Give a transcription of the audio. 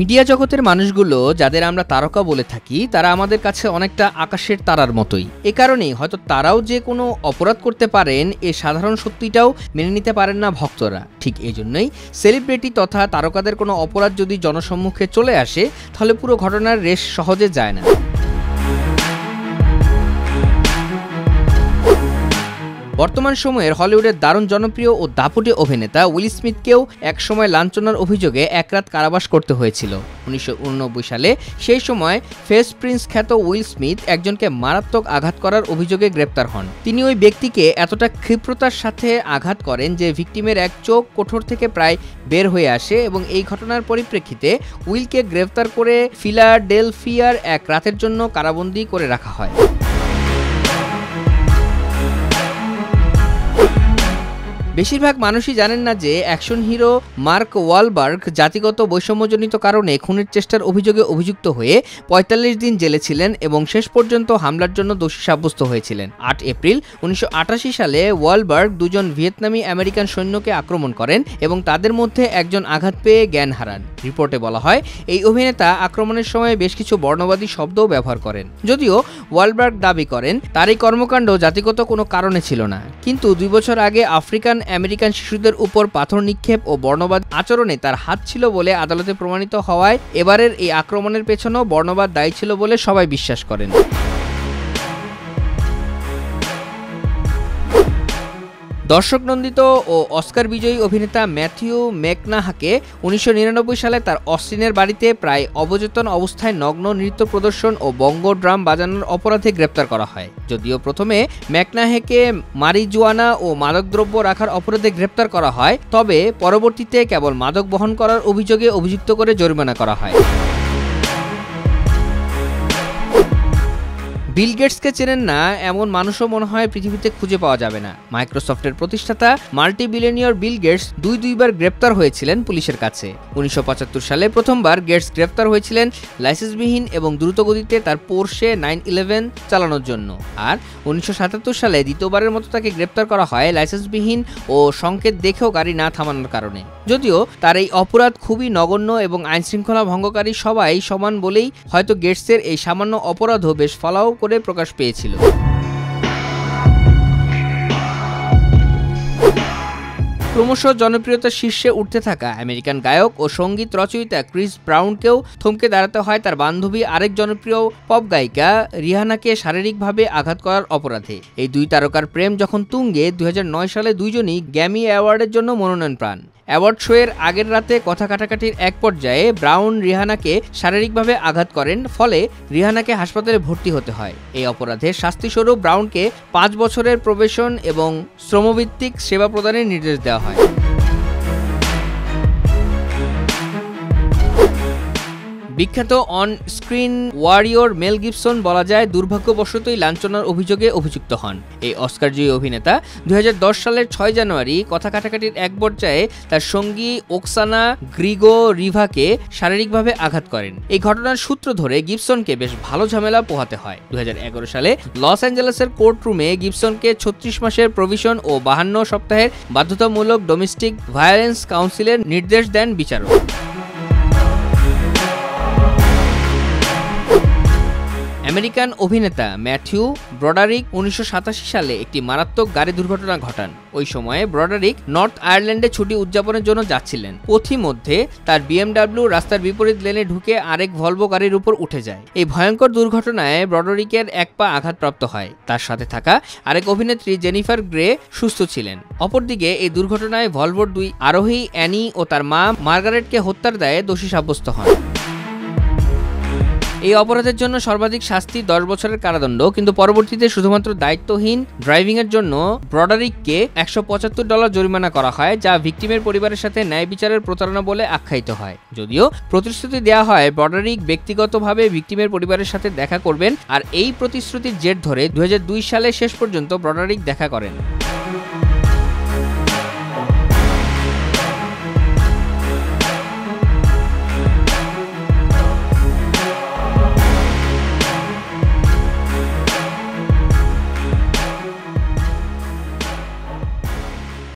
Media জগতের মানুষগুলো যাদের আমরা তারকা বলে থাকি তারা আমাদের কাছে অনেকটা আকাশের তারার মতোই। এ কারণেই হয়তো তারাও যে কোনো অপরাধ করতে পারেন এ সাধারণ সত্যিটাও মেনে নিতে পারেন না ভক্তরা। ঠিক এই জন্যই সেলিব্রিটি তথা তারকাদের কোনো অপরাধ যদি জনসম্মুখে চলে আসে তাহলে পুরো ঘটনার রেশ সহজে যায় না। বর্তমান সময়ের হলিউডের দারুণ জনপ্রিয় ও দাপুটে অভিনেতা উইল স্মিথকেও একসময় লাঞ্ছনার অভিযোগে এক রাত কারাবাস করতে হয়েছিল 1989 সালে। সেই সময় ফেস প্রিন্স খ্যাত উইল স্মিথ একজনকে মারাত্মক আঘাত করার অভিযোগে গ্রেপ্তার হন। তিনি ওই ব্যক্তিকে এতটা ক্ষিপ্রতার সাথে আঘাত করেন যে ভিকটিমের এক চোখ কোঠর থেকে প্রায় বের হয়ে আসে এবং এই ঘটনার পরিপ্রেক্ষিতে উইলকে গ্রেপ্তার করে ফিলাডেলফিয়ার এক রাতের জন্য কারাবন্দী করে রাখা হয়। বেশিরভাগ মানুষই জানেন না যে অ্যাকশন হিরো মার্ক ওয়ালবার্গ জাতিগত বৈষম্যজনিত কারণে খুনের চেষ্টার অভিযোগে অভিযুক্ত হয়ে ৪৫ দিন জেলে ছিলেন এবং শেষ পর্যন্ত হামলার জন্য দোষী সাব্যস্ত হয়েছিলেন। ৮ এপ্রিল ১৯৮৮ সালে ওয়ালবার্গ দুজন ভিয়েতনামি আমেরিকান সৈন্যকে আক্রমণ করেন এবং তাদের মধ্যে একজন আঘাত পেয়ে জ্ঞান হারান। রিপোর্টে বলা হয় এই অভিনেতা আক্রমণের সময় বেশ কিছু বর্ণবাদী শব্দও ব্যবহার করেন। যদিও ওয়ালবার্গ দাবি করেন তার এই কর্মকাণ্ড জাতিগত কোনো কারণে ছিল না, কিন্তু ২ বছর আগে আফ্রিকান আমেরিকান শিশুদের উপর পাথর নিক্ষেপ ও বর্ণবাদ আচরণে তার হাত ছিল বলে আদালতে প্রমাণিত হওয়ায় এবারের এই আক্রমণের পেছনেও বর্ণবাদ দায়ী ছিল বলে সবাই বিশ্বাস করেন। দর্শক নন্দিত ও অস্কার বিজয়ী অভিনেতা ম্যাথিউ ম্যাকনাহাকে ১৯৯৯ সালে তার অস্টিনের বাড়িতে প্রায় অবচেতন অবস্থায় নগ্ন নৃত্য প্রদর্শন ও বঙ্গ ড্রাম বাজানোর অপরাধে গ্রেপ্তার করা হয়। যদিও প্রথমে ম্যাকনাহেকে মারিজুয়ানা ও মাদকদ্রব্য রাখার অপরাধে গ্রেপ্তার করা হয়, তবে পরবর্তীতে কেবল মাদক বহন করার অভিযোগে অভিযুক্ত করে জরিমানা করা হয়। বিল গেটসকে চেনেন না এমন মানুষও মনে হয় পৃথিবীতে খুঁজে পাওয়া যাবে না। মাইক্রোসফটের প্রতিষ্ঠাতা মাল্টিবিলিয়নিয়র বিল গেটস দুইবার গ্রেপ্তার হয়েছিলেন পুলিশের কাছে। ১৯৭৫ সালে প্রথমবার গেটস গ্রেপ্তার হয়েছিলেন লাইসেন্সবিহীন এবং দ্রুতগতিতে তার পোর্শে 911 চালানোর জন্য। আর ১৯৭৭ সালে দ্বিতীয়বারের মতো তাকে গ্রেপ্তার করা হয় লাইসেন্সবিহীন ও সংকেত দেখেও গাড়ি না থামানোর কারণে। যদিও তার এই অপরাধ খুবই নগণ্য এবং আইনশৃঙ্খলা ভঙ্গকারী সবাই সমান বলেই হয়তো গেটসের এই সামান্য অপরাধও বেশ ফলাও করে প্রকাশ পেয়েছিল। ক্রমশ জনপ্রিয়তার শীর্ষে উঠতে থাকা আমেরিকান গায়ক ও সঙ্গীত রচয়িতা ক্রিস ব্রাউনকেও থমকে দাঁড়াতে হয় তার বান্ধবী আরেক জনপ্রিয় পপ গায়িকা রিহানাকে শারীরিকভাবে আঘাত করার অপরাধে। এই দুই তারকার প্রেম যখন তুঙ্গে ২০০৯ সালে দুইজনই গ্র্যামি অ্যাওয়ার্ডের জন্য মনোনয়ন পান। অ্যাওয়ার্ড শোয়ের আগের রাতে কথা কাটাকাটির এক পর্যায়ে ব্রাউন রিহানাকে শারীরিকভাবে আঘাত করেন, ফলে রিহানাকে হাসপাতালে ভর্তি হতে হয়। এই অপরাধে শাস্তিস্বরূপ ব্রাউনকে ৫ বছরের প্রবেশন এবং শ্রমভিত্তিক সেবা প্রদানের নির্দেশ দেওয়া হয়। বিখ্যাত on screen warrior Mel Gibson বলা যায় দুর্ভাগ্যবশতই লাঞ্ছনার অভিযোগে অভিযুক্ত হন। এই অস্কারজয়ী অভিনেতা ২০১০ সালের ৬ জানুয়ারি কথা কাটাকাটির এক পর্যায়ে তার সঙ্গী ওকসানা গ্রিগোরিভাকে শারীরিকভাবে আঘাত করেন। এই ঘটনার সূত্র ধরে গিবসনকে বেশ ভালো ঝামেলা পোহাতে হয়। ২০১১ সালে লস অ্যাঞ্জেলেসের কোর্টরুমে গিবসনকে ৩৬ মাসের প্রভিশন ও ৫২ সপ্তাহের বাধ্যতামূলক ডোমেস্টিক ভায়োলেন্স কাউন্সিলের নির্দেশ দেন বিচারক। আমেরিকান অভিনেতা ম্যাথিউ ব্রডারিক ১৯৮৭ সালে একটি মারাত্মক গাড়ি দুর্ঘটনা ঘটান। ওই সময়ে ব্রডারিক নর্থ আয়ারল্যান্ডে ছুটি উদযাপনের জন্য যাচ্ছিলেন। পথিমধ্যে তার বিএমডাব্লিউ রাস্তার বিপরীত লেনে ঢুকে আরেক ভলভো গাড়ির উপর উঠে যায়। এই ভয়ঙ্কর দুর্ঘটনায় ব্রডারিকের এক পা আঘাতপ্রাপ্ত হয়। তার সাথে থাকা আরেক অভিনেত্রী জেনিফার গ্রে সুস্থ ছিলেন। অপরদিকে এই দুর্ঘটনায় ভলভোর ২ আরোহী অ্যানি ও তার মা মার্গারেটকে হত্যার দায়ে দোষী সাব্যস্ত হন। এই অপরাধের জন্য সর্বাধিক শাস্তি ১০ বছরের কারাদণ্ড, কিন্তু পরবর্তীতে শুধুমাত্র দায়িত্বহীন ড্রাইভিংয়ের জন্য ব্রডারিককে $১৭৫ জরিমানা করা হয়, যা ভিকটিমের পরিবারের সাথে ন্যায় বিচারের প্রতারণা বলে আখ্যায়িত হয়। যদিও প্রতিশ্রুতি দেওয়া হয় ব্রডারিক ব্যক্তিগতভাবে ভিকটিমের পরিবারের সাথে দেখা করবেন, আর এই প্রতিশ্রুতির জের ধরে ২০০২ সালে শেষ পর্যন্ত ব্রডারিক দেখা করেন।